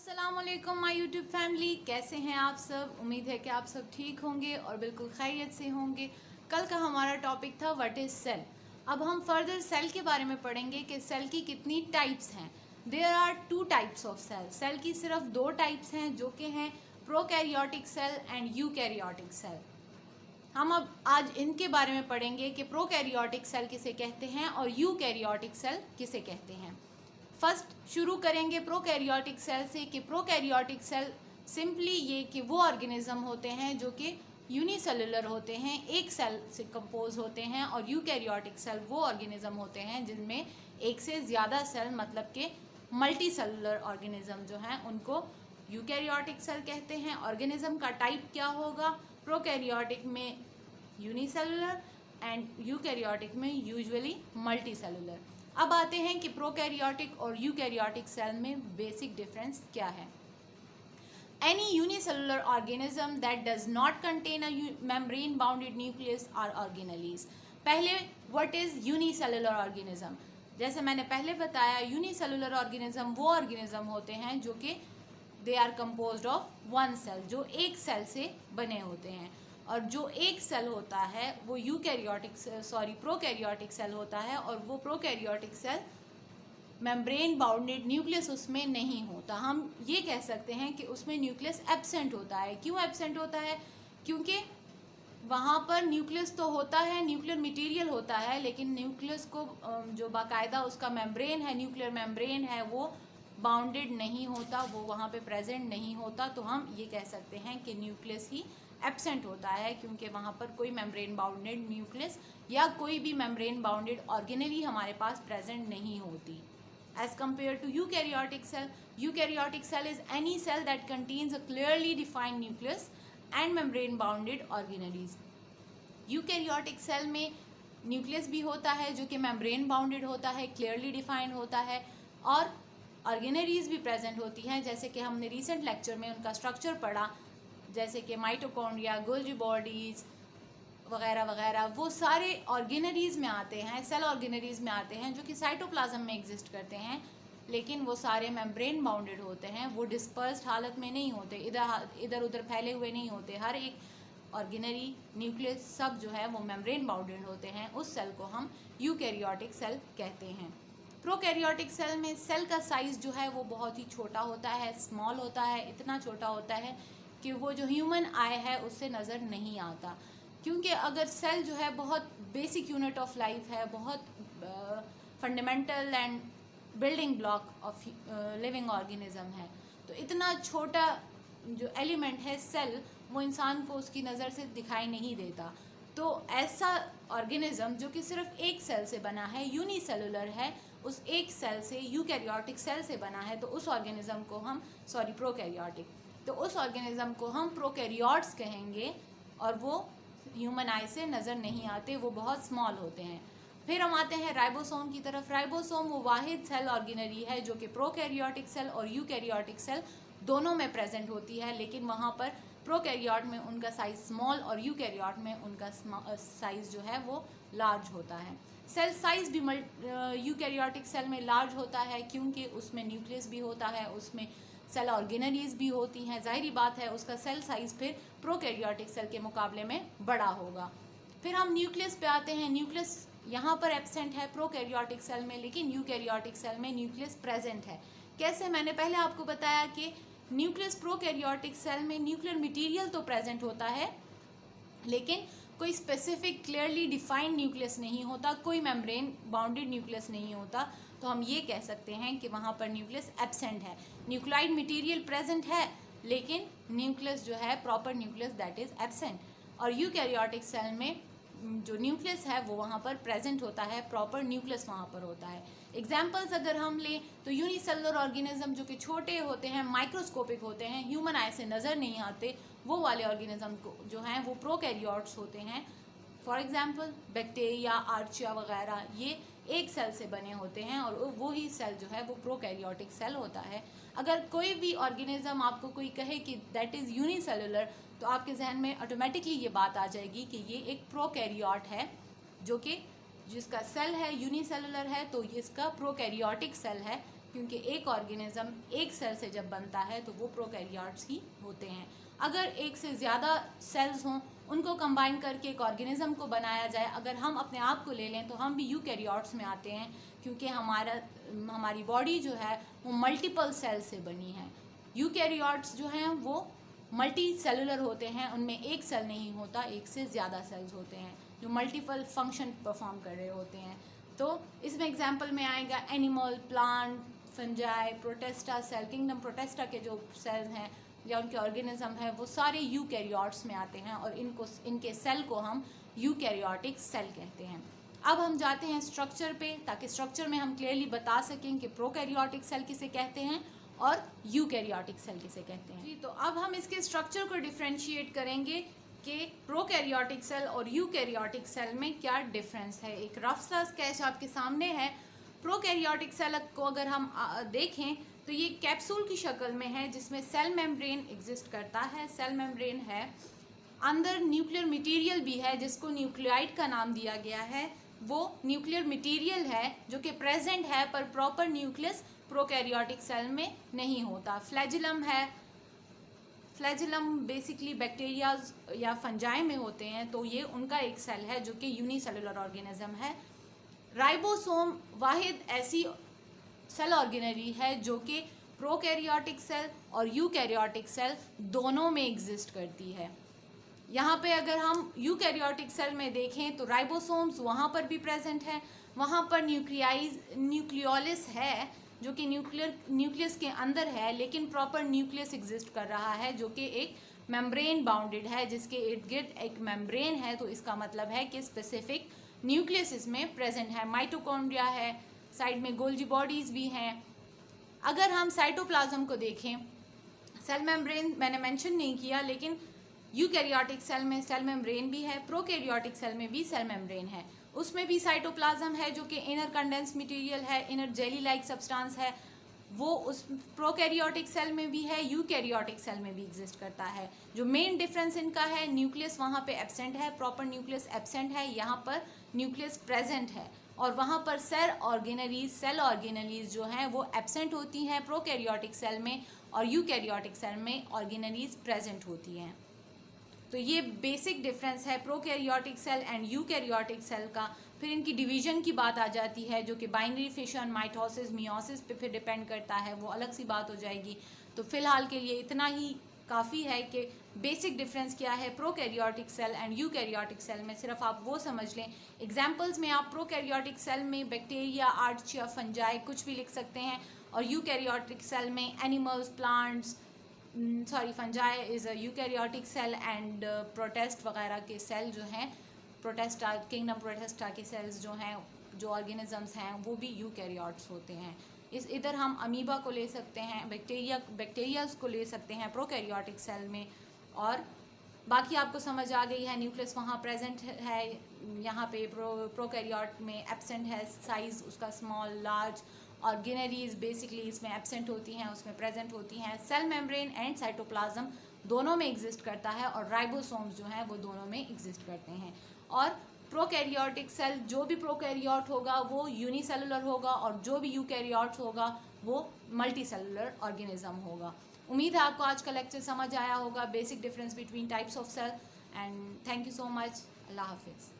अस्सलाम वालेकुम my YouTube family, कैसे हैं आप सब। उम्मीद है कि आप सब ठीक होंगे और बिल्कुल खैरियत से होंगे। कल का हमारा टॉपिक था व्हाट इज़ सेल। अब हम फर्दर सेल के बारे में पढ़ेंगे कि सेल की कितनी टाइप्स हैं। There are two types of cell. Cell की सिर्फ दो टाइप्स हैं जो कि हैं prokaryotic cell and eukaryotic cell. हम अब आज इनके बारे में पढ़ेंगे कि प्रोकैरियोटिक सेल किसे कहते हैं और यूकैरियोटिक सेल किसे कहते हैं। फर्स्ट शुरू करेंगे प्रोकैरियोटिक सेल से कि प्रोकैरियोटिक सेल सिंपली ये कि वो ऑर्गेनिज्म होते हैं जो कि यूनिसेलुलर होते हैं, एक सेल से कंपोज होते हैं, और यूकैरियोटिक सेल वो ऑर्गेनिज्म होते हैं जिनमें एक से ज़्यादा सेल मतलब कि मल्टी सेलुलर ऑर्गेनिज्म जो हैं उनको यूकैरियोटिक सेल कहते हैं। ऑर्गेनिज्म का टाइप क्या होगा? प्रोकैरियोटिक में यूनिसेलुलर एंड यूकैरियोटिक में यूजुअली मल्टी सेलुलर। अब आते हैं कि प्रोकैरियोटिक और यूकैरियोटिक सेल में बेसिक डिफरेंस क्या है। Any unicellular organism that does not contain a membrane bounded nucleus are organelles। पहले what is unicellular organism? जैसे मैंने पहले बताया, यूनिसेलुलर ऑर्गेनिज्म वो ऑर्गेनिज्म होते हैं जो कि they are composed of one cell, जो एक सेल से बने होते हैं। और जो एक सेल होता है वो प्रोकैरियोटिक सेल होता है, और वो prokaryotic cell membrane bounded nucleus उसमें नहीं होता। हम ये कह सकते हैं कि उसमें न्यूक्लियस एब्सेंट होता है। क्यों एब्सेंट होता है? क्योंकि वहाँ पर न्यूक्लियस तो होता है, न्यूक्लियर मटेरियल होता है, लेकिन न्यूक्लियस को जो बाकायदा उसका मेम्ब्रेन है, न्यूक्लियर मेम्ब्रेन है, वो बाउंडेड नहीं होता, वो वहाँ पे प्रेजेंट नहीं होता। तो हम ये कह सकते हैं कि न्यूक्लियस ही एब्सेंट होता है, क्योंकि वहाँ पर कोई मेम्ब्रेन बाउंडेड न्यूक्लियस या कोई भी मेम्ब्रेन बाउंडेड ऑर्गेनेली हमारे पास प्रेजेंट नहीं होती। As compared to eukaryotic cell is any cell that contains a clearly defined nucleus and membrane bounded organelles। Eukaryotic cell में न्यूक्लियस भी होता है जो कि मेम्ब्रेन बाउंडेड होता है, क्लियरली डिफाइंड होता है, और ऑर्गेनेलीज भी प्रेजेंट होती हैं, जैसे कि हमने रिसेंट लेक्चर में उनका स्ट्रक्चर पढ़ा, जैसे कि माइटोकॉन्ड्रिया, गोल्जी बॉडीज वगैरह वगैरह। वो सारे ऑर्गेनरीज में आते हैं, सेल ऑर्गेनरीज में आते हैं जो कि साइटोप्लाज्म में एग्जिस्ट करते हैं, लेकिन वो सारे मेम्ब्रेन बाउंडेड होते हैं। वो डिस्पर्स्ड हालत में नहीं होते, इधर उधर फैले हुए नहीं होते। हर एक ऑर्गेनरी, न्यूक्लियस सब जो है वो मेम्ब्रेन बाउंडेड होते हैं। उस सेल को हम यूकैरियोटिक सेल कहते हैं। प्रोकैरियोटिक सेल में सेल का साइज़ जो है वो बहुत ही छोटा होता है, स्मॉल होता है। इतना छोटा होता है कि वो जो ह्यूमन आई है उससे नज़र नहीं आता, क्योंकि अगर सेल जो है बहुत बेसिक यूनिट ऑफ लाइफ है, बहुत fundamental and building block of living organism है, तो इतना छोटा जो एलिमेंट है सेल, वो इंसान को उसकी नज़र से दिखाई नहीं देता। तो ऐसा ऑर्गेनिज्म जो कि सिर्फ एक सेल से बना है, यूनिसेलुलर है, उस एक सेल से, यूकैरियोटिक सेल से बना है, तो उस ऑर्गेनिज्म को हम प्रोकैरियोटिक, तो उस ऑर्गेनिज्म को हम प्रोकैरियोट्स कहेंगे, और वो ह्यूमन आई से नज़र नहीं आते, वो बहुत स्मॉल होते हैं। फिर हम आते हैं राइबोसोम की तरफ। राइबोसोम वो वाहिद सेल ऑर्गेनरी है जो कि प्रोकैरियोटिक सेल और यूकैरियोटिक सेल दोनों में प्रेजेंट होती है, लेकिन वहाँ पर प्रोकैरियोट में उनका साइज़ स्मॉल और यूकैरियोट में उनका साइज़ जो है वो लार्ज होता है। सेल साइज़ भी यूकैरियोटिक सेल में लार्ज होता है, क्योंकि उसमें न्यूक्लियस भी होता है, उसमें सेल ऑर्गेनरीज भी होती हैं। जाहिर बात है उसका सेल साइज़ फिर प्रोकैरियोटिक सेल के मुकाबले में बड़ा होगा। फिर हम न्यूक्लियस पे आते हैं। न्यूक्लियस यहाँ पर एब्सेंट है प्रोकैरियोटिक सेल में, लेकिन यूकैरियोटिक सेल में न्यूक्लियस प्रेजेंट है। कैसे? मैंने पहले आपको बताया कि न्यूक्लियस प्रोकैरियोटिक सेल में न्यूक्लियर मटेरियल तो प्रेजेंट होता है, लेकिन कोई स्पेसिफिक क्लियरली डिफाइंड न्यूक्लियस नहीं होता, कोई मेम्ब्रेन बाउंडेड न्यूक्लियस नहीं होता। तो हम ये कह सकते हैं कि वहाँ पर न्यूक्लियस एब्सेंट है। न्यूक्लाइड मटेरियल प्रेजेंट है, लेकिन न्यूक्लियस जो है proper nucleus that is absent. और यूकैरियोटिक सेल में जो न्यूक्लियस है वो वहाँ पर प्रेजेंट होता है, प्रॉपर न्यूक्लियस वहाँ पर होता है। एग्जाम्पल्स अगर हम लें तो यूनिसेलुलर ऑर्गेनिज्म जो कि छोटे होते हैं, माइक्रोस्कोपिक होते हैं, ह्यूमन आई से नज़र नहीं आते, वो वाले ऑर्गेनिज्म को जो हैं वो प्रोकैरियोट्स होते हैं। फॉर एग्जांपल बैक्टीरिया, आर्चिया वगैरह, ये एक सेल से बने होते हैं, और वो ही सेल जो है वो प्रोकैरियोटिक सेल होता है। अगर कोई भी ऑर्गेनिज्म आपको कोई कहे कि दैट इज़ यूनिसेलुलर, तो आपके जहन में ऑटोमेटिकली ये बात आ जाएगी कि ये एक प्रोकैरियोट है, जो कि जिसका सेल है यूनिसेलुलर है, तो इसका प्रोकैरियोटिक सेल है, क्योंकि एक ऑर्गेनिज्म एक सेल से जब बनता है तो वो प्रोकैरियोट्स ही होते हैं। अगर एक से ज़्यादा सेल्स हों, उनको कंबाइन करके एक ऑर्गेनिज्म को बनाया जाए, अगर हम अपने आप को ले लें तो हम भी यूकैरियोट्स में आते हैं, क्योंकि हमारी बॉडी जो है वो मल्टीपल सेल से बनी है। यूकैरियोट्स जो हैं वो मल्टी सेलुलर होते हैं, उनमें एक सेल नहीं होता, एक से ज़्यादा सेल्स होते हैं जो मल्टीपल फंक्शन परफॉर्म कर रहे होते हैं। तो इसमें एग्जांपल में आएगा animal, plant, fungi, protista cell. Kingdom protista के जो सेल्स हैं या उनके ऑर्गेनिज्म है वो सारे यूकैरियोट्स में आते हैं और इनके सेल को हम यूकैरियोटिक सेल कहते हैं। अब हम जाते हैं स्ट्रक्चर पे, ताकि स्ट्रक्चर में हम क्लियरली बता सकें कि प्रोकैरियोटिक सेल किसे कहते हैं और यूकैरियोटिक सेल किसे कहते हैं। जी, तो अब हम इसके स्ट्रक्चर को डिफ्रेंशिएट करेंगे कि प्रोकैरियोटिक सेल और यूकैरियोटिक सेल में क्या डिफरेंस है। एक रफ सा स्केच आपके सामने है। प्रोकैरियोटिक सेल को अगर हम देखें तो ये कैप्सूल की शक्ल में है जिसमें सेल मेम्ब्रेन एग्जिस्ट करता है। सेल मेम्ब्रेन है, अंदर न्यूक्लियर मटेरियल भी है जिसको न्यूक्लियाइड का नाम दिया गया है। वो न्यूक्लियर मटेरियल है जो कि प्रेजेंट है, पर प्रॉपर न्यूक्लियस प्रोकैरियोटिक सेल में नहीं होता। फ्लैजिलम है, फ्लैजिलम बेसिकली बैक्टीरिया या फंजाई में होते हैं, तो ये उनका एक सेल है जो कि यूनिसेलुलर ऑर्गेनिज्म है। राइबोसोम वाहिद ऐसी सेल ऑर्गेनरी है जो कि प्रोकैरियोटिक सेल और यूकैरियोटिक सेल दोनों में एग्जिस्ट करती है। यहाँ पे अगर हम यूकैरियोटिक सेल में देखें तो राइबोसोम्स वहाँ पर भी प्रेजेंट है, वहाँ पर न्यूक्लियोलिस है जो कि न्यूक्लियस के अंदर है, लेकिन प्रॉपर न्यूक्लियस एग्जिस्ट कर रहा है जो कि एक मेम्ब्रेन बाउंडेड है, जिसके इर्द गिर्द एक मेम्ब्रेन है। तो इसका मतलब है कि स्पेसिफिक न्यूक्लियस इसमें प्रेजेंट है। माइटोकॉन्ड्रिया है, साइड में गोल्जी बॉडीज भी हैं। अगर हम साइटोप्लाज्म को देखें, सेल मेम्ब्रेन मैंने मेंशन नहीं किया, लेकिन यूकैरियोटिक सेल में सेल मेम्ब्रेन भी है, प्रोकैरियोटिक सेल में भी सेल मेम्ब्रेन है। उसमें भी साइटोप्लाज्म है जो कि इनर कंडेंस मटेरियल है, इनर जेली लाइक सब्सटेंस है। वो उस प्रोकैरियोटिक सेल में भी है, यूकैरियोटिक सेल में भी एग्जिस्ट करता है। जो मेन डिफरेंस इनका है, न्यूक्लियस वहाँ पे एब्सेंट है, प्रॉपर न्यूक्लियस एब्सेंट है, यहाँ पर न्यूक्लियस प्रेजेंट है। और वहाँ पर सेल ऑर्गेनलीज जो हैं वो एब्सेंट होती हैं प्रोकैरियोटिक सेल में, और यूकैरियोटिक सेल में ऑर्गेनलीज प्रेजेंट होती हैं। तो ये बेसिक डिफरेंस है prokaryotic cell and eukaryotic cell का। फिर इनकी डिवीजन की बात आ जाती है जो कि बाइनरी फिशन, माइटोसिस, मियोसिस पे फिर डिपेंड करता है, वो अलग सी बात हो जाएगी। तो फिलहाल के लिए इतना ही काफ़ी है कि बेसिक डिफरेंस क्या है prokaryotic cell and eukaryotic cell में, सिर्फ आप वो समझ लें। एग्जांपल्स में आप प्रोकैरियोटिक सेल में बैक्टीरिया, आर्च या फंजाई कुछ भी लिख सकते हैं, और यूकैरियोटिक सेल में animals, plants, fungi is a eukaryotic cell and protist वगैरह के सेल जो हैं, प्रोटेस्टा, किंगडम प्रोटेस्टा के सेल्स जो हैं, जो ऑर्गेनिजम्स हैं, वो भी यूकैरियोट्स होते हैं। इधर हम अमीबा को ले सकते हैं, बैक्टीरियाज को ले सकते हैं प्रोकैरियोटिक सेल में। और बाकी आपको समझ आ गई है, न्यूक्लियस वहाँ प्रेजेंट है, यहाँ पे प्रोकैरियोट में एब्सेंट है, साइज़ उसका स्मॉल, लार्ज। ऑर्गेनरीज बेसिकली इसमें एब्सेंट होती हैं, उसमें प्रेजेंट होती हैं। सेल मेम्ब्रेन एंड साइटोप्लाज्म दोनों में एग्जिस्ट करता है, और राइबोसोम्स जो हैं वो दोनों में एग्जिस्ट करते हैं। और प्रोकैरियोटिक सेल, जो भी प्रोकैरियोट होगा वो यूनिसेलुलर होगा, और जो भी यूकैरियोट्स होगा वो मल्टी सेलुलर ऑर्गेनिज्म होगा। उम्मीद है आपको आज का लेक्चर समझ आया होगा, basic difference between types of cell. And thank you so much. अल्लाह हाफिज़।